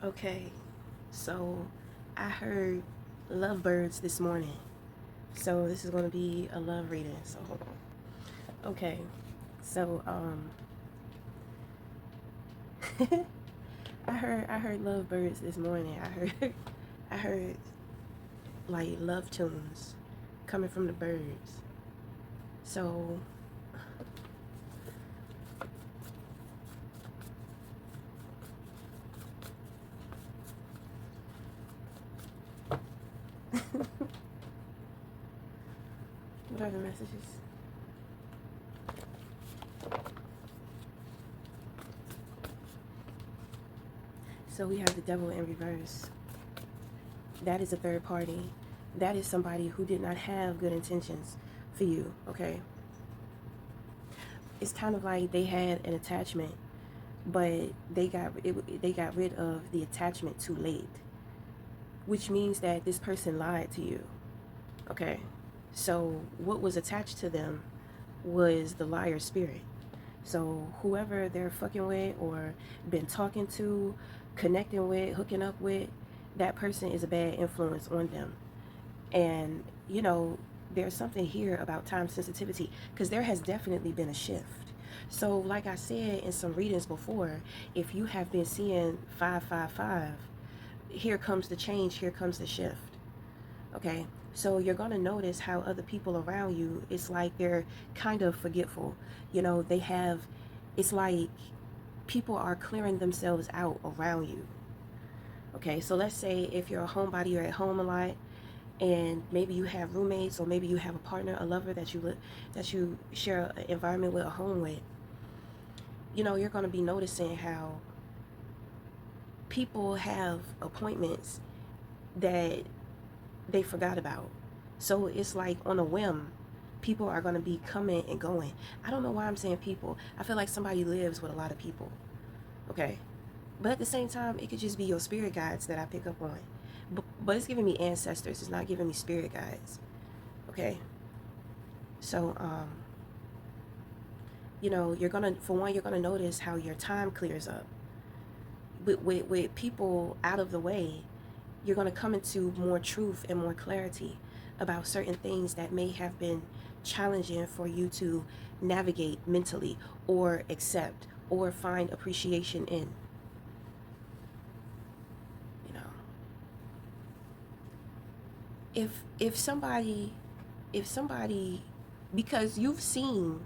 Okay, so I heard lovebirds this morning. So this is going to be a love reading. So hold on. Okay, so I heard lovebirds this morning. I heard like love tunes coming from the birds. So what are the messages? So we have the devil in reverse. That is a third party. That is somebody who did not have good intentions for you. Okay, it's kind of like they had an attachment, but they got rid of the attachment too late, which means that this person lied to you. Okay, so what was attached to them was the liar spirit. So whoever they're fucking with or been talking to, connecting with, hooking up with, that person is a bad influence on them. And there's something here about time sensitivity because there has definitely been a shift. So like I said in some readings before, if you have been seeing 555, here comes the change, here comes the shift. Okay, so you're going to notice how other people around you, it's like they're kind of forgetful. They have, it's like people are clearing themselves out around you. Okay, so let's say if you're a homebody, you're at home a lot, and maybe you have roommates, or maybe you have a partner, a lover that you share an environment with, a home with. You're going to be noticing how people have appointments that they forgot about. So it's like on a whim, people are going to be coming and going. I don't know why I'm saying people. I feel like somebody lives with a lot of people. Okay, but at the same time, it could just be your spirit guides that I pick up on. But it's giving me ancestors. It's not giving me spirit guides. Okay, so you're gonna, for one, you're gonna notice how your time clears up with people out of the way. You're gonna come into more truth and more clarity about certain things that may have been challenging for you to navigate mentally or accept or find appreciation in. You know, if somebody, because you've seen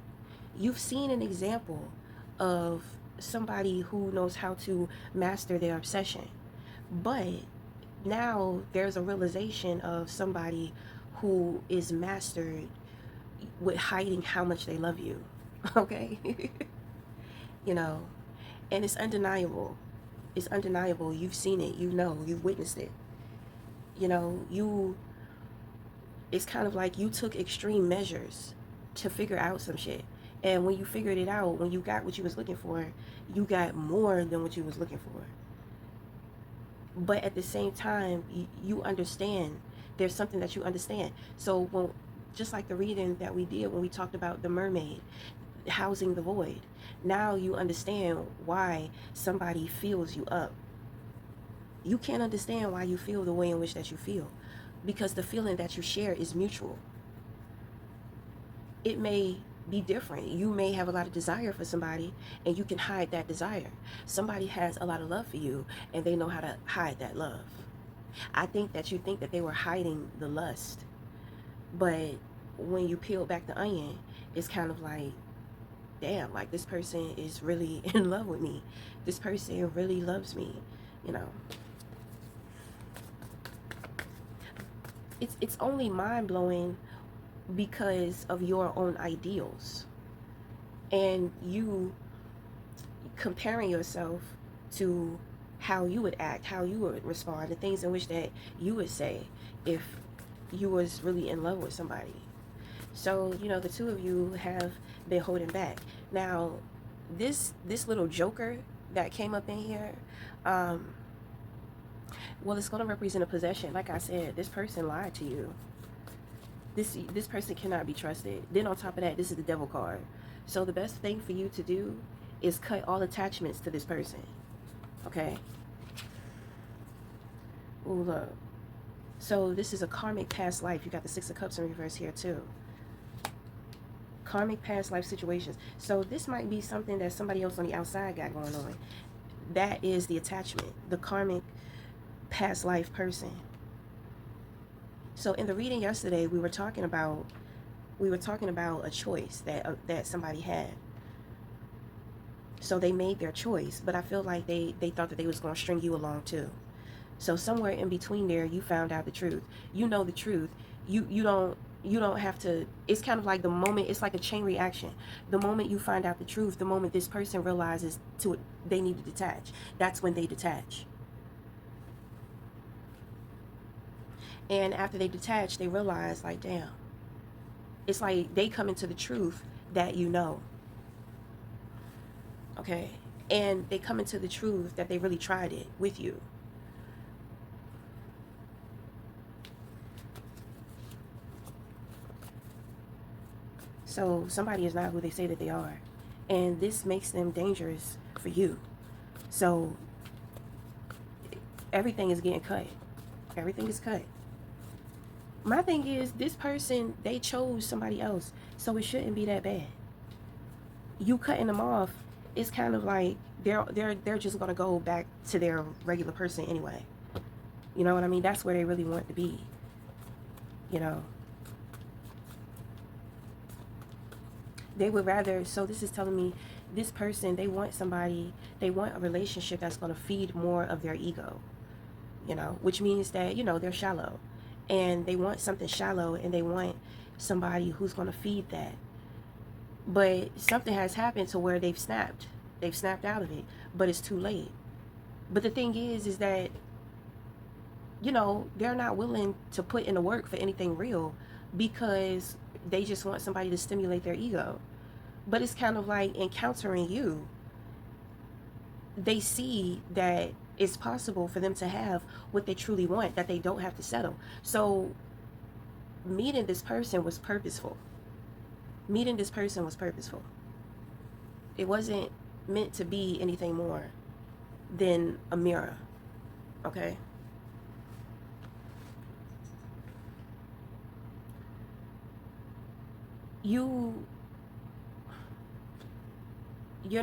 an example of somebody who knows how to master their obsession, but now there's a realization of somebody who is mastered with hiding how much they love you. Okay. you know and it's undeniable. You've seen it, you've witnessed it. You It's kind of like you took extreme measures to figure out some shit. And when you figured it out, when you got what you was looking for, you got more than what you was looking for. But at the same time, you understand. There's something that you understand. So just like the reading that we did when we talked about the mermaid housing the void, now you understand why somebody fills you up. You can't understand why you feel the way in which that you feel, because the feeling that you share is mutual. It may be different. You may have a lot of desire for somebody and you can hide that desire. Somebody has a lot of love for you and they know how to hide that love. I think that you think that they were hiding the lust, but when you peel back the onion, it's kind of like, damn, like this person is really in love with me. This person really loves me. You know, it's only mind blowing because of your own ideals and you comparing yourself to how you would act, how you would respond, the things in which that you would say if you was really in love with somebody. So the two of you have been holding back. Now this little joker that came up in here, um well, it's going to represent a possession. Like I said, this person lied to you. This person cannot be trusted. Then on top of that, this is the devil card. So the best thing for you to do is cut all attachments to this person. Okay? Ooh, look. So this is a karmic past life. You got the Six of Cups in reverse here too. Karmic past life situations. So this might be something that somebody else on the outside got going on. That is the attachment, the karmic past life person. So in the reading yesterday, we were talking about a choice that somebody had. So they made their choice, but I feel like they thought that they was going to string you along too. So somewhere in between there, you found out the truth. You know the truth. You don't have to. It's kind of like the moment. It's like a chain reaction. The moment you find out the truth, the moment this person realizes they need to detach. That's when they detach. And after they detach, they realize, like, damn. It's like they come into the truth that you know. Okay, and they come into the truth that they really tried it with you. So somebody is not who they say that they are. And this makes them dangerous for you. So everything is getting cut. Everything is cut. My thing is, this person, they chose somebody else. So it shouldn't be that bad. You cutting them off, it's kind of like they're just gonna go back to their regular person anyway. You know what I mean? That's where they really want to be. You know. They would rather, so this is telling me this person, they want a relationship that's going to feed more of their ego, you know, which means that, you know, they're shallow and they want something shallow and they want somebody who's going to feed that. But something has happened to where they've snapped out of it, but it's too late. But the thing is that, you know, they're not willing to put in the work for anything real because they just want somebody to stimulate their ego. But it's kind of like encountering you. They see that it's possible for them to have what they truly want, that they don't have to settle. So meeting this person was purposeful. It wasn't meant to be anything more than a mirror. Okay? You're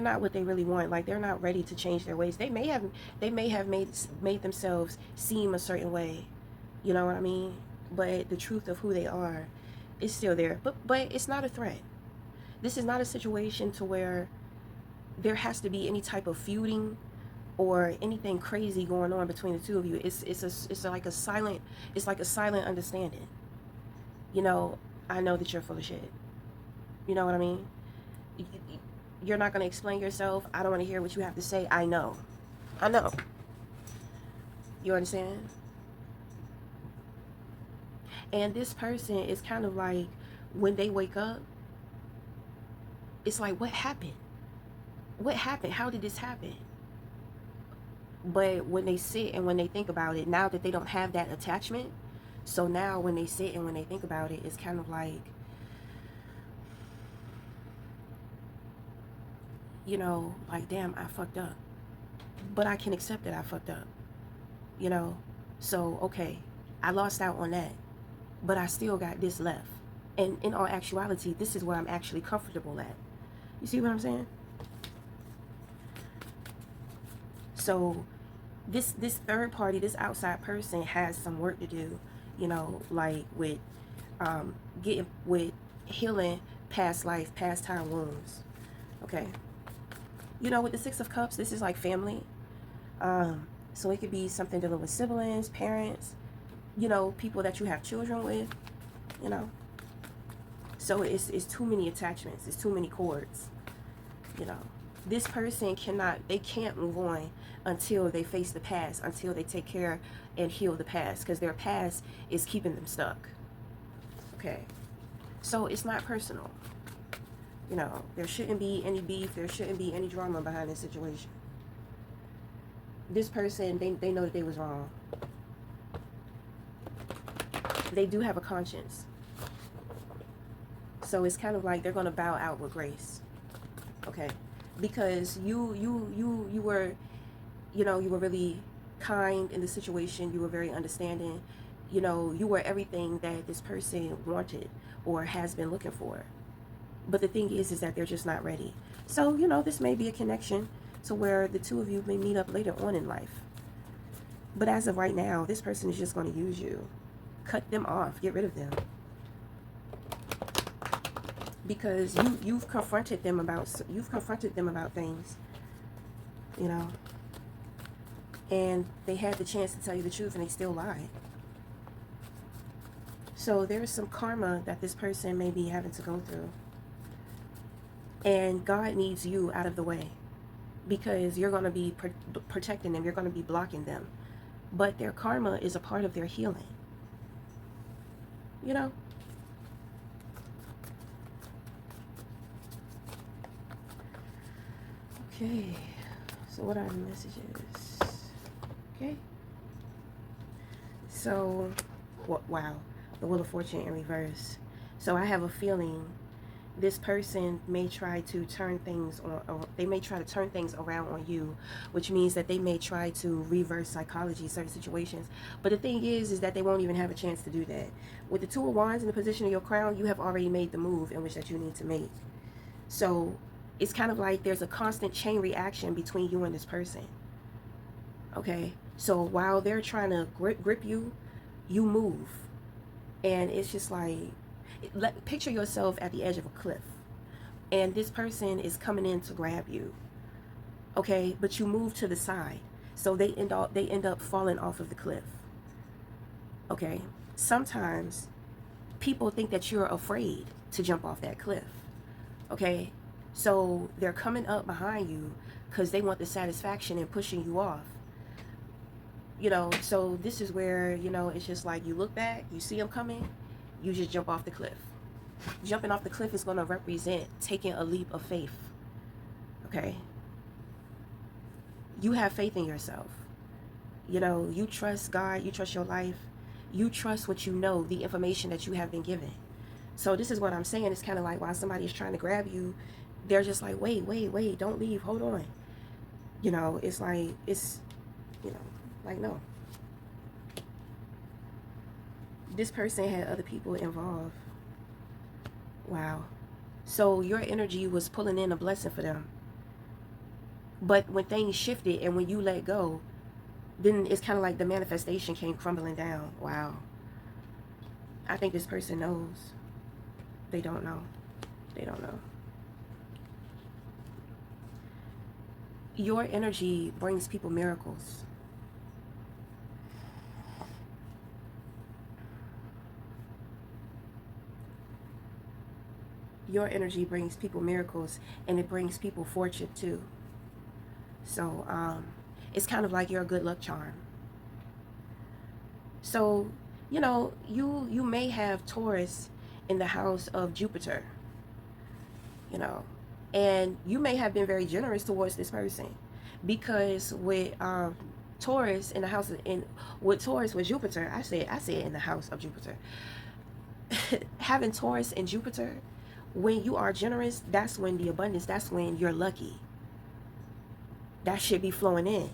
not what they really want. Like, they're not ready to change their ways. They may have made themselves seem a certain way. You know what I mean? But the truth of who they are is still there. But it's not a threat. This is not a situation to where there has to be any type of feuding or anything crazy going on between the two of you. It's like a silent understanding. You know, I know that you're full of shit. You know what I mean? You're not going to explain yourself. I don't want to hear what you have to say. I know. You understand? And this person is kind of like, when they wake up, it's like, what happened? What happened? How did this happen? But when they sit and when they think about it, now that they don't have that attachment, so now when they sit and when they think about it, it's kind of like, you know, like, damn, I fucked up. But I can accept that I fucked up. You know? So, okay, I lost out on that. But I still got this left. And in all actuality, this is where I'm actually comfortable at. You see what I'm saying? So this third party, this outside person has some work to do, you know, like with healing past life, past time wounds. Okay. You know, with the Six of Cups, this is like family. So it could be something dealing with siblings, parents, you know, people that you have children with, you know. So it's too many attachments. It's too many cords, you know. This person can't move on until they face the past, until they take care and heal the past, because their past is keeping them stuck. Okay. So it's not personal. You know, there shouldn't be any beef. There shouldn't be any drama behind this situation. This person, they know that they was wrong. They do have a conscience. So it's kind of like they're going to bow out with grace. Okay. Because you were, you know, you were really kind in the situation. You were very understanding. You know, you were everything that this person wanted or has been looking for. But the thing is that they're just not ready. So, you know, this may be a connection to where the two of you may meet up later on in life. But as of right now, this person is just going to use you. Cut them off. Get rid of them. Because you've confronted them about things, you know, and they had the chance to tell you the truth and they still lied. So there's some karma that this person may be having to go through. And God needs you out of the way, because you're going to be protecting them. You're going to be blocking them. But their karma is a part of their healing. You know? Okay. So what are the messages? Okay. So, wow. The Wheel of Fortune in reverse. So I have a feeling this person may try to turn things on, they may try to turn things around on you, which means that they may try to reverse psychology in certain situations. But the thing is that they won't even have a chance to do that. With the Two of Wands in the position of your crown, you have already made the move in which that you need to make. So it's kind of like there's a constant chain reaction between you and this person. Okay, so while they're trying to grip you, you move. And it's just like, picture yourself at the edge of a cliff, and this person is coming in to grab you. Okay, but you move to the side, so they end up falling off of the cliff. Okay, sometimes people think that you're afraid to jump off that cliff. Okay, so they're coming up behind you because they want the satisfaction in pushing you off. You know, so this is where, you know, it's just like you look back, you see them coming, you just jump off the cliff. Jumping off the cliff is going to represent taking a leap of faith. Okay? You have faith in yourself. You know, you trust God, you trust your life, you trust what you know, the information that you have been given. So this is what I'm saying. It's kind of like while somebody is trying to grab you, they're just like, wait, don't leave, hold on. You know, it's like, it's, you know, like, no. This person had other people involved. Wow. So your energy was pulling in a blessing for them. But when things shifted and when you let go, then it's kind of like the manifestation came crumbling down. Wow. I think this person knows. They don't know. They don't know. Your energy brings people miracles. Your energy brings people miracles, and it brings people fortune too. So it's kind of like you're a good luck charm. So, you know, you may have Taurus in the house of Jupiter, you know, and you may have been very generous towards this person, because with Taurus in the house with Taurus with Jupiter, I said in the house of Jupiter. Having Taurus and Jupiter, when you are generous, that's when the abundance, that's when you're lucky. That should be flowing in.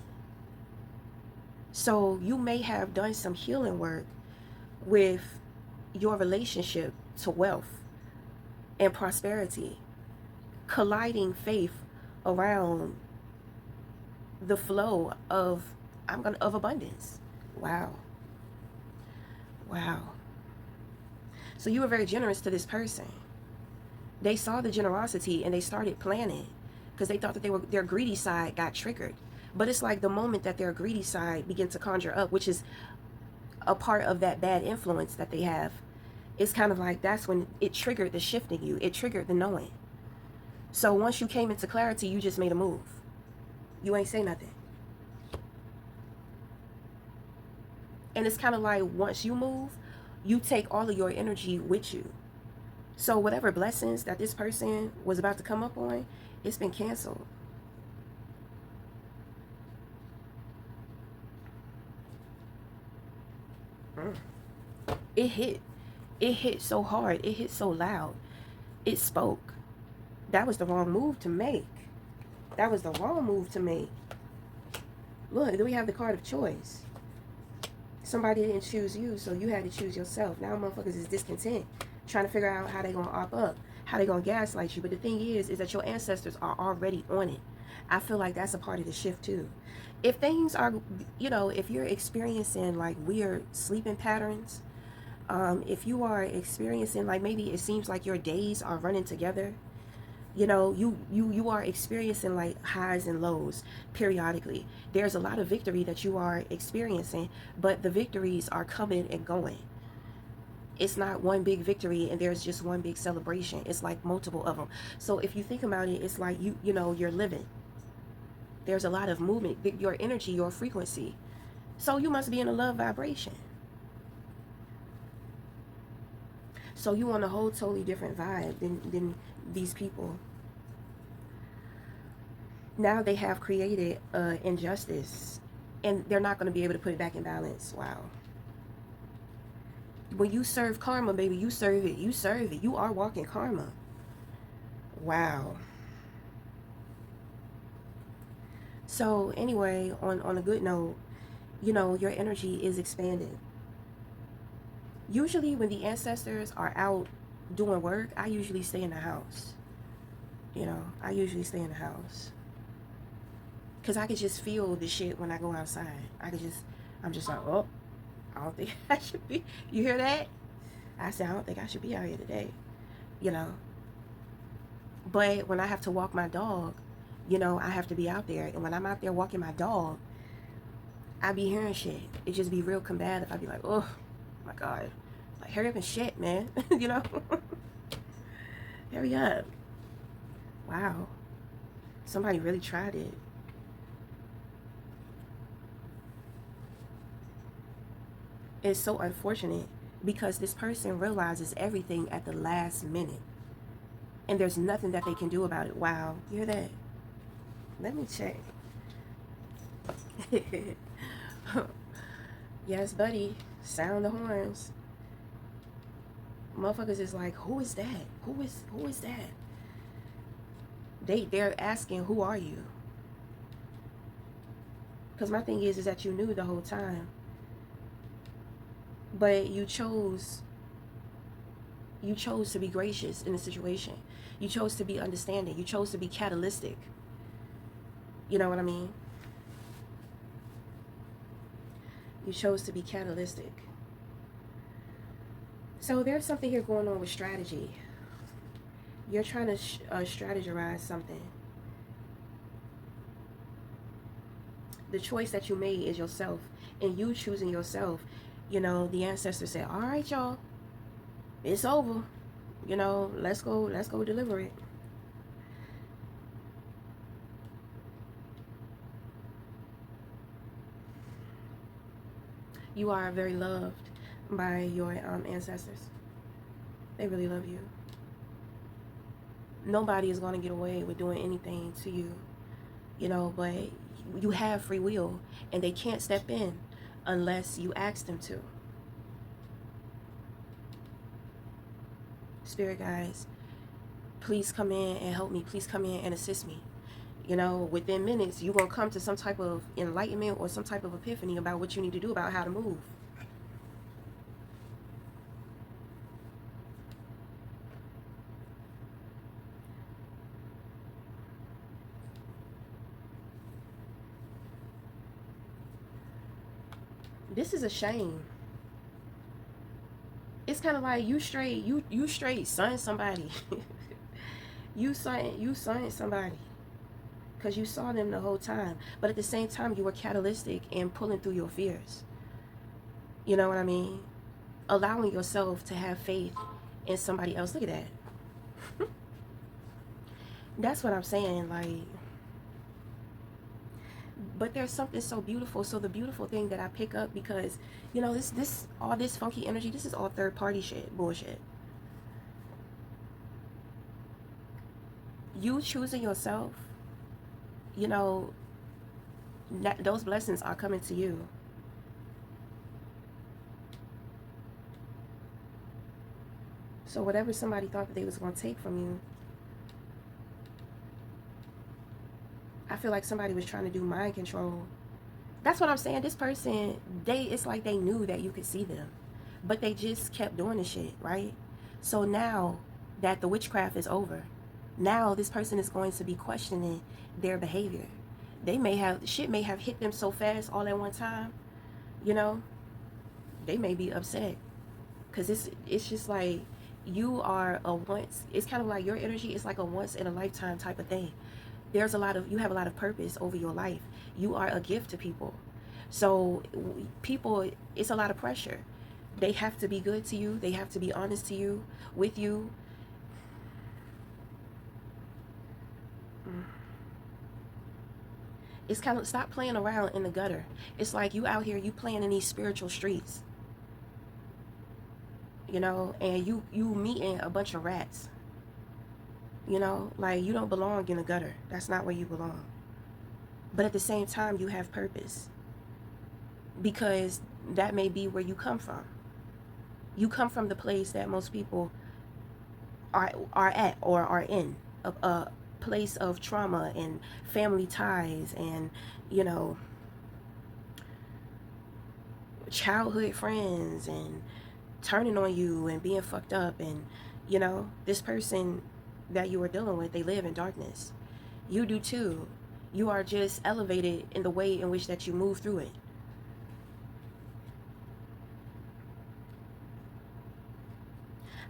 So you may have done some healing work with your relationship to wealth and prosperity, colliding faith around the flow of abundance. Wow. Wow. So you were very generous to this person. They saw the generosity and they started planning, because they thought that their greedy side got triggered. But it's like the moment that their greedy side began to conjure up, which is a part of that bad influence that they have, it's kind of like that's when it triggered the shift in you. It triggered the knowing. So once you came into clarity, you just made a move. You ain't say nothing. And it's kind of like once you move, you take all of your energy with you. So whatever blessings that this person was about to come up on, it's been canceled. It hit. It hit so hard. It hit so loud. It spoke. That was the wrong move to make. That was the wrong move to make. Look, then we have the card of choice. Somebody didn't choose you, so you had to choose yourself. Now motherfuckers is discontent, trying to figure out how they gonna op up, how they gonna gaslight you. But the thing is that your ancestors are already on it. I feel like that's a part of the shift too. If things are, if you're experiencing like weird sleeping patterns, if you are experiencing like maybe it seems like your days are running together, you are experiencing like highs and lows periodically. There's a lot of victory that you are experiencing, but the victories are coming and going. It's not one big victory and there's just one big celebration. It's like multiple of them. So if you think about it, it's like you're living. There's a lot of movement, your energy, your frequency. So you must be in a love vibration. So you on a whole totally different vibe than these people. Now they have created injustice, and they're not going to be able to put it back in balance. Wow. When you serve karma, baby, you serve it. You serve it. You are walking karma. Wow. So anyway, on a good note, your energy is expanded. Usually when the ancestors are out doing work, I usually stay in the house. I usually stay in the house. Because I could just feel the shit when I go outside. I'm just like, oh, I don't think I should be. You hear that? I said, I don't think I should be out here today. But when I have to walk my dog, I have to be out there. And when I'm out there walking my dog, I be hearing shit. It just be real combative. I be like, oh my God. Like, hurry up and shit, man. Hurry up. Wow. Somebody really tried it. It's so unfortunate because this person realizes everything at the last minute. And there's nothing that they can do about it. Wow. You hear that? Let me check. Yes, buddy. Sound the horns. Motherfuckers is like, who is that? Who is that? They're asking, who are you? Because my thing is that you knew the whole time. But you chose to be gracious in the situation. You chose to be understanding. You chose to be catalytic. You know what I mean? You chose to be catalytic. So there's something here going on with strategy. You're trying to strategize something. The choice that you made is yourself. And you choosing yourself, the ancestors said, all right, y'all, it's over. Let's go deliver it. You are very loved by your ancestors. They really love you. Nobody is going to get away with doing anything to you, but you have free will, and they can't step in unless you ask them to. Spirit guides, please come in and help me. Please come in and assist me. Within minutes, you're going to come to some type of enlightenment or some type of epiphany about what you need to do about how to move. This is a shame. It's kind of like you straight son somebody. you son somebody. Because you saw them the whole time. But at the same time, you were catalytic in pulling through your fears. You know what I mean? Allowing yourself to have faith in somebody else. Look at that. That's what I'm saying. Like, but there's something so beautiful. So the beautiful thing that I pick up, because, this all this funky energy, this is all third party shit, bullshit. You choosing yourself, those blessings are coming to you. So whatever somebody thought that they was going to take from you, I feel like somebody was trying to do mind control. That's what I'm saying. This person, it's like they knew that you could see them, but they just kept doing the shit, right? So now that the witchcraft is over, now this person is going to be questioning their behavior. Shit may have hit them so fast all at one time, you know, they may be upset. Because it's just like you are a once, it's kind of like your energy is like a once in a lifetime type of thing. You have a lot of purpose over your life. You are a gift to people. So people, it's a lot of pressure. They have to be good to you. They have to be honest to you, with you. It's kind of, stop playing around in the gutter. It's like you out here, you playing in these spiritual streets, you know, and you meeting a bunch of rats, you know, like you don't belong in the gutter. That's not where you belong. But at the same time, you have purpose, because that may be where you come from. You come from the place that most people are at or are in, a place of trauma and family ties and, you know, childhood friends and turning on you and being fucked up. And, you know, this person that you are dealing with, they live in darkness. You do too. You are just elevated in the way in which that you move through it.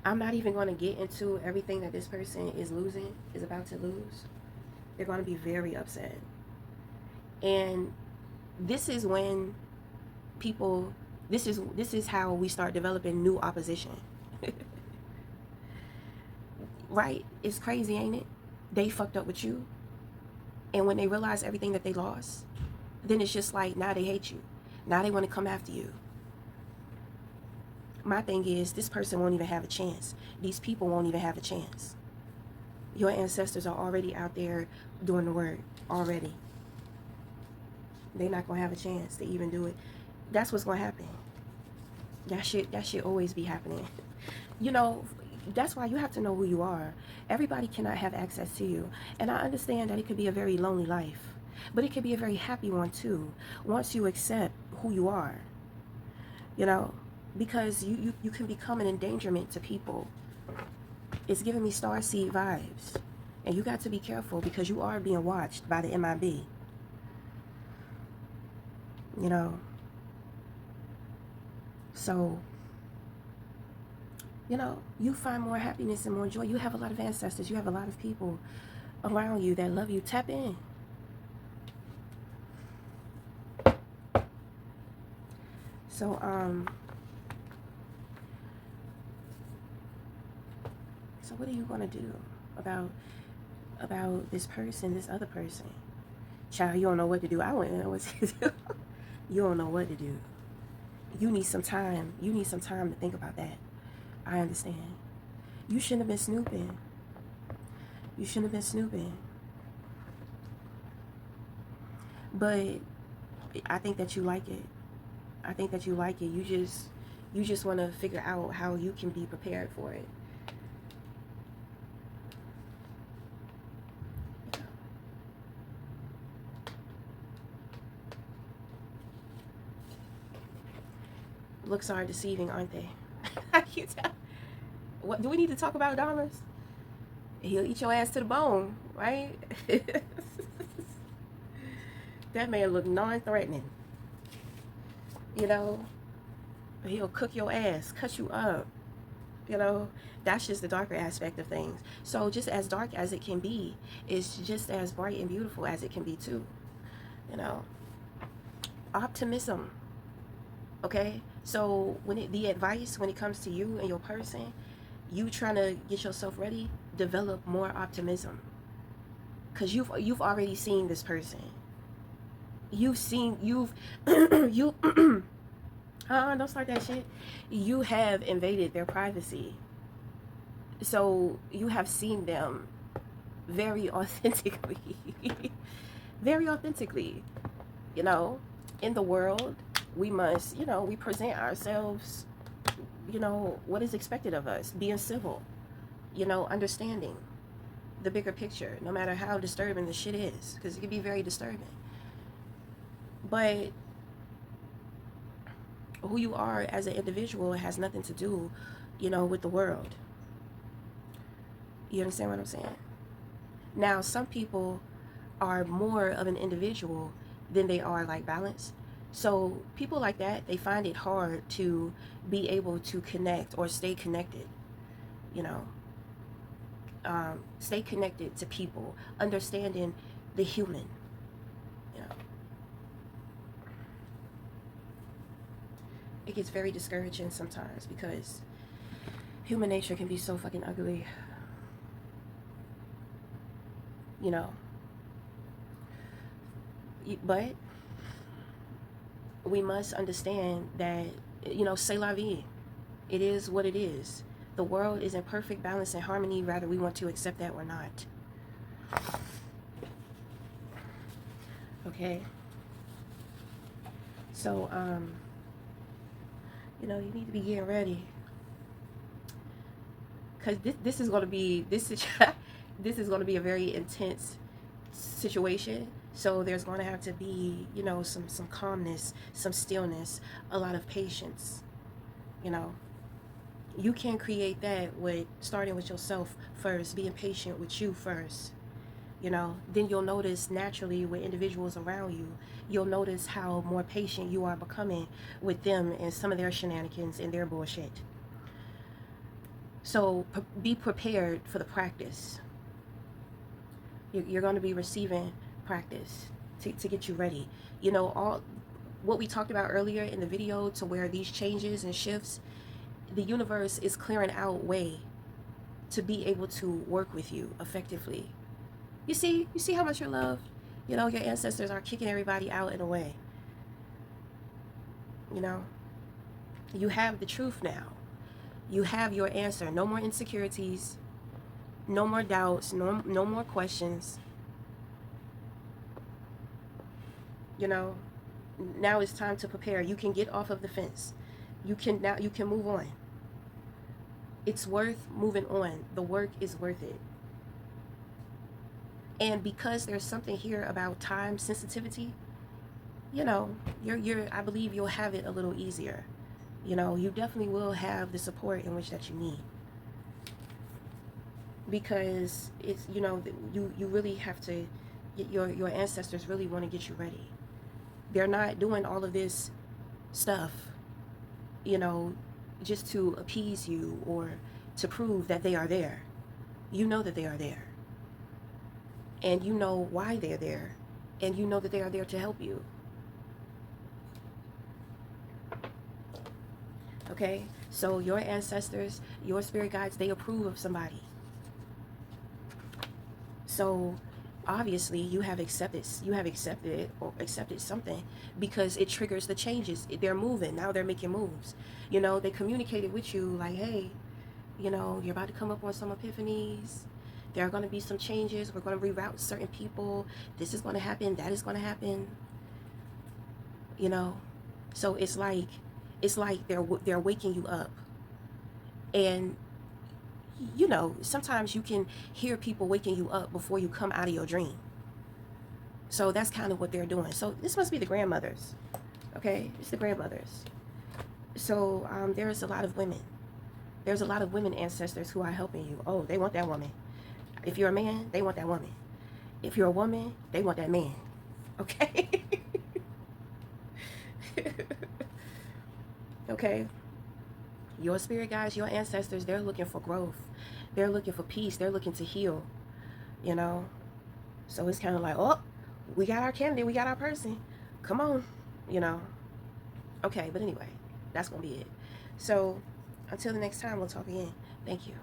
I'm not even going to get into everything that this person is about to lose. They're going to be very upset. And this is when people, this is how we start developing new opposition. Right? It's crazy, ain't it? They fucked up with you. And when they realize everything that they lost, then it's just like, now they hate you. Now they want to come after you. My thing is, this person won't even have a chance. These people won't even have a chance. Your ancestors are already out there doing the work already. They're not going to have a chance to even do it. That's what's going to happen. That should always be happening. You know, that's why you have to know who you are. Everybody cannot have access to you. And I understand that it could be a very lonely life, but it could be a very happy one too, once you accept who you are. You know, because you can become an endangerment to people. It's giving me starseed vibes. And you got to be careful, because you are being watched by the MIB. You know. So, you know, you find more happiness and more joy. You have a lot of ancestors. You have a lot of people around you that love you. Tap in. So, so what are you going to do about this person, this other person? Child, you don't know what to do. I wouldn't know what to do. You don't know what to do. You need some time. You need some time to think about that. I understand. You shouldn't have been snooping. You shouldn't have been snooping. But I think that you like it. I think that you like it. You just want to figure out how you can be prepared for it. Looks are deceiving, aren't they? You tell. What do we need to talk about, Dahmer? He'll eat your ass to the bone, right? That man look non-threatening. You know, he'll cook your ass, cut you up. You know, that's just the darker aspect of things. So just as dark as it can be, it's just as bright and beautiful as it can be too. You know, optimism. Okay, so the advice when it comes to you and your person, you trying to get yourself ready, develop more optimism, because you've already seen this person. You've you don't start that shit. You have invaded their privacy, so you have seen them very authentically. Very authentically. You know, in the world, we must, you know, we present ourselves, you know, what is expected of us, being civil, you know, understanding the bigger picture, no matter how disturbing the shit is, because it can be very disturbing. But who you are as an individual has nothing to do, with the world. You understand what I'm saying? Now, some people are more of an individual than they are like balance. So people like that, they find it hard to be able to connect or stay connected, you know, stay connected to people, understanding the human, you know. It gets very discouraging sometimes because human nature can be so fucking ugly, you know. But we must understand that, c'est la vie. It is what it is. The world is in perfect balance and harmony, whether we want to accept that or not. Okay? So, you need to be getting ready. Because this is going to be, this is going to be a very intense situation. So there's going to have to be, some calmness, some stillness, a lot of patience. You can create that with starting with yourself first, being patient with you first. Then you'll notice naturally with individuals around you, you'll notice how more patient you are becoming with them and some of their shenanigans and their bullshit. So be prepared for the practice. You're going to be receiving practice to get you ready. All what we talked about earlier in the video, to where these changes and shifts, the universe is clearing out way to be able to work with you effectively. You see how much you're loved? Your ancestors are kicking everybody out in a way. You have the truth now. You have your answer. No more insecurities. No more doubts. No more questions. Now it's time to prepare. You can get off of the fence. You can move on. It's worth moving on. The work is worth it. And because there's something here about time sensitivity, I believe you'll have it a little easier. You definitely will have the support in which that you need. Because it's, you really have to, your ancestors really want to get you ready. They're not doing all of this stuff, just to appease you or to prove that they are there. You know that they are there. And you know why they're there. And you know that they are there to help you. Okay? So your ancestors, your spirit guides, they approve of somebody. So obviously you have accepted it or accepted something, because it triggers the changes. They're moving. Now they're making moves. They communicated with you like, hey, you're about to come up on some epiphanies. There are going to be some changes. We're going to reroute certain people. This is going to happen. That is going to happen. So it's like they're waking you up. And sometimes you can hear people waking you up before you come out of your dream. So that's kind of what they're doing. So this must be the grandmothers. Okay, it's the grandmothers. So there's a lot of women. There's a lot of women ancestors who are helping you. Oh, they want that woman. If you're a man, they want that woman. If you're a woman, they want that man. Okay? Okay? Your spirit guides, your ancestors, they're looking for growth. They're looking for peace. They're looking to heal. So it's kind of like, oh, we got our candidate. We got our person. Come on. Okay, but anyway, that's going to be it. So until the next time, we'll talk again. Thank you.